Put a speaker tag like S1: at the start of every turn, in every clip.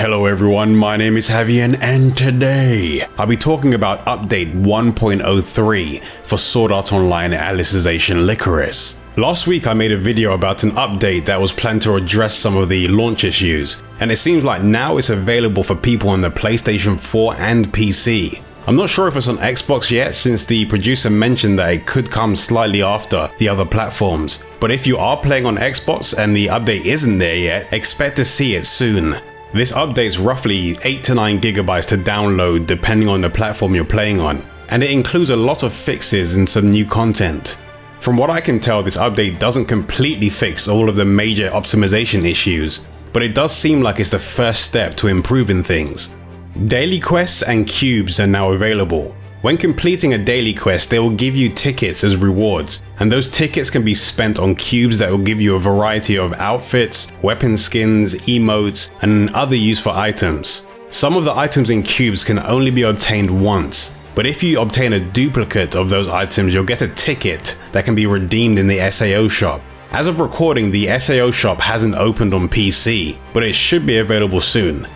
S1: Hello everyone, my name is Havian and today I'll be talking about update 1.03 for Sword Art Online Alicization Lycoris. Last week I made a video about an update that was planned to address some of the launch issues, and it seems like now it's available for people on the PlayStation 4 and PC. I'm not sure if it's on Xbox yet, since the producer mentioned that it could come slightly after the other platforms, but if you are playing on Xbox and the update isn't there yet, expect to see it soon. This update's roughly 8 to 9 gigabytes to download depending on the platform you're playing on, and it includes a lot of fixes and some new content. From what I can tell, this update doesn't completely fix all of the major optimization issues, but it does seem like it's the first step to improving things. Daily quests and cubes are now available. When completing a daily quest, they will give you tickets as rewards, and those tickets can be spent on cubes that will give you a variety of outfits, weapon skins, emotes, and other useful items. Some of the items in cubes can only be obtained once, but if you obtain a duplicate of those items, you'll get a ticket that can be redeemed in the SAO Shop. As of recording, the SAO Shop hasn't opened on PC, but it should be available soon.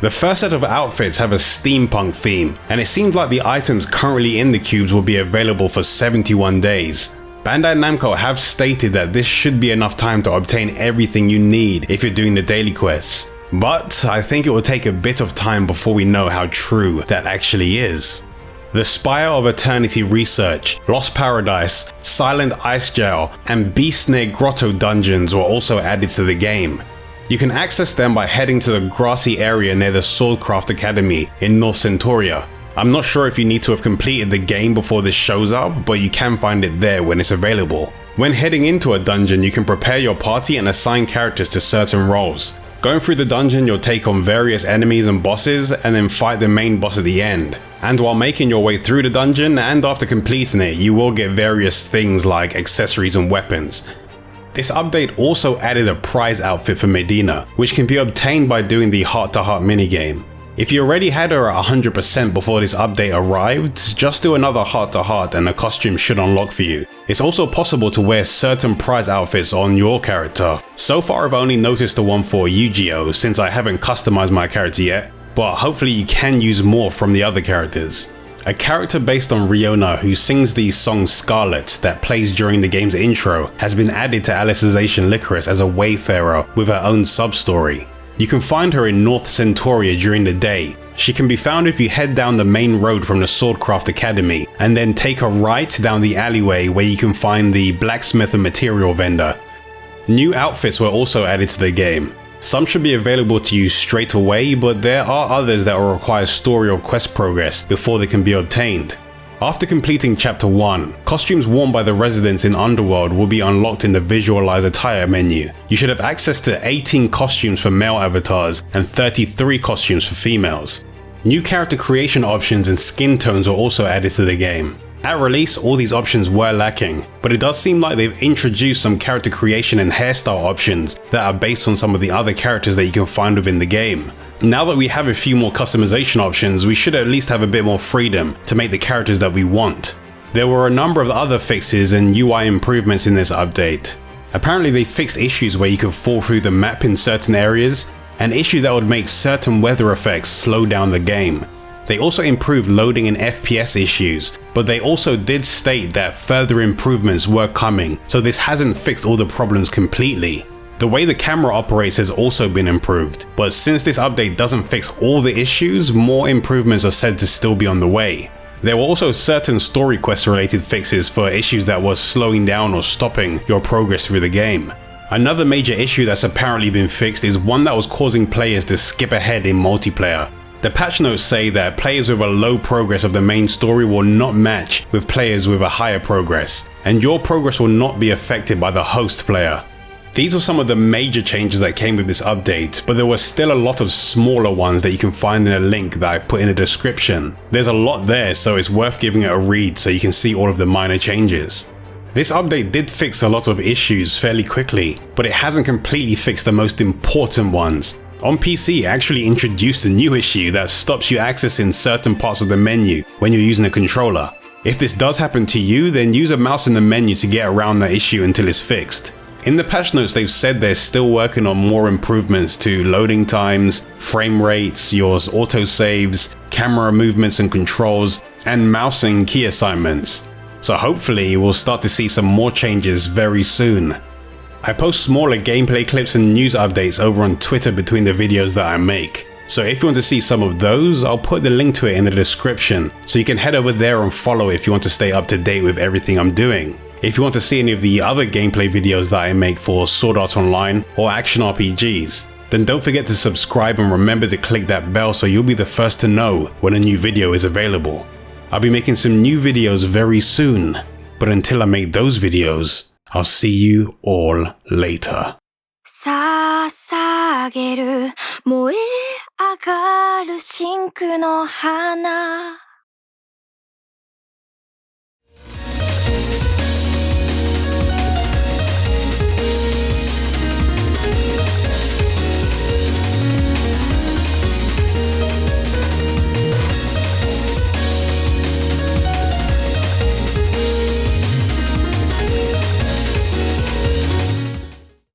S1: The first set of outfits have a steampunk theme, and it seems like the items currently in the cubes will be available for 71 days. Bandai Namco have stated that this should be enough time to obtain everything you need if you're doing the daily quests, but I think it will take a bit of time before we know how true that actually is. The Spire of Eternity Research, Lost Paradise, Silent Ice Jail, and Beast Snake Grotto dungeons were also added to the game. You can access them by heading to the grassy area near the Swordcraft Academy in North Centauria. I'm not sure if you need to have completed the game before this shows up, but you can find it there when it's available. When heading into a dungeon, you can prepare your party and assign characters to certain roles. Going through the dungeon, you'll take on various enemies and bosses, and then fight the main boss at the end. And while making your way through the dungeon, and after completing it, you will get various things like accessories and weapons. This update also added a prize outfit for Medina, which can be obtained by doing the heart-to-heart minigame. If you already had her at 100% before this update arrived, just do another heart-to-heart and a costume should unlock for you. It's also possible to wear certain prize outfits on your character. So far I've only noticed the one for Yu-Gi-Oh! Since I haven't customized my character yet, but hopefully you can use more from the other characters. A character based on ReoNa who sings the song Scarlett that plays during the game's intro has been added to Alicization Lycoris as a wayfarer with her own sub-story. You can find her in North Centauria during the day. She can be found if you head down the main road from the Swordcraft Academy and then take a right down the alleyway where you can find the blacksmith and material vendor. New outfits were also added to the game. Some should be available to you straight away, but there are others that will require story or quest progress before they can be obtained. After completing Chapter 1, costumes worn by the residents in Underworld will be unlocked in the Visualize Attire menu. You should have access to 18 costumes for male avatars and 33 costumes for females. New character creation options and skin tones were also added to the game. At release, all these options were lacking, but it does seem like they've introduced some character creation and hairstyle options that are based on some of the other characters that you can find within the game. Now that we have a few more customization options, we should at least have a bit more freedom to make the characters that we want. There were a number of other fixes and UI improvements in this update. Apparently they fixed issues where you could fall through the map in certain areas, an issue that would make certain weather effects slow down the game. They also improved loading and FPS issues, but they also did state that further improvements were coming, so this hasn't fixed all the problems completely. The way the camera operates has also been improved, but since this update doesn't fix all the issues, more improvements are said to still be on the way. There were also certain story quest related fixes for issues that were slowing down or stopping your progress through the game. Another major issue that's apparently been fixed is one that was causing players to skip ahead in multiplayer. The patch notes say that players with a low progress of the main story will not match with players with a higher progress, and your progress will not be affected by the host player. These were some of the major changes that came with this update, but there were still a lot of smaller ones that you can find in a link that I've put in the description. There's a lot there, so it's worth giving it a read so you can see all of the minor changes. This update did fix a lot of issues fairly quickly, but it hasn't completely fixed the most important ones. On PC, it actually introduced a new issue that stops you accessing certain parts of the menu when you're using a controller. If this does happen to you, then use a mouse in the menu to get around that issue until it's fixed. In the patch notes, they've said they're still working on more improvements to loading times, frame rates, your autosaves, camera movements and controls, and mouse and key assignments. So hopefully we'll start to see some more changes very soon. I post smaller gameplay clips and news updates over on Twitter between the videos that I make. So if you want to see some of those, I'll put the link to it in the description, so you can head over there and follow if you want to stay up to date with everything I'm doing. If you want to see any of the other gameplay videos that I make for Sword Art Online or action RPGs, then don't forget to subscribe and remember to click that bell so you'll be the first to know when a new video is available. I'll be making some new videos very soon, but until I make those videos, I'll see you all later.
S2: 捧げる燃え上がる真紅の花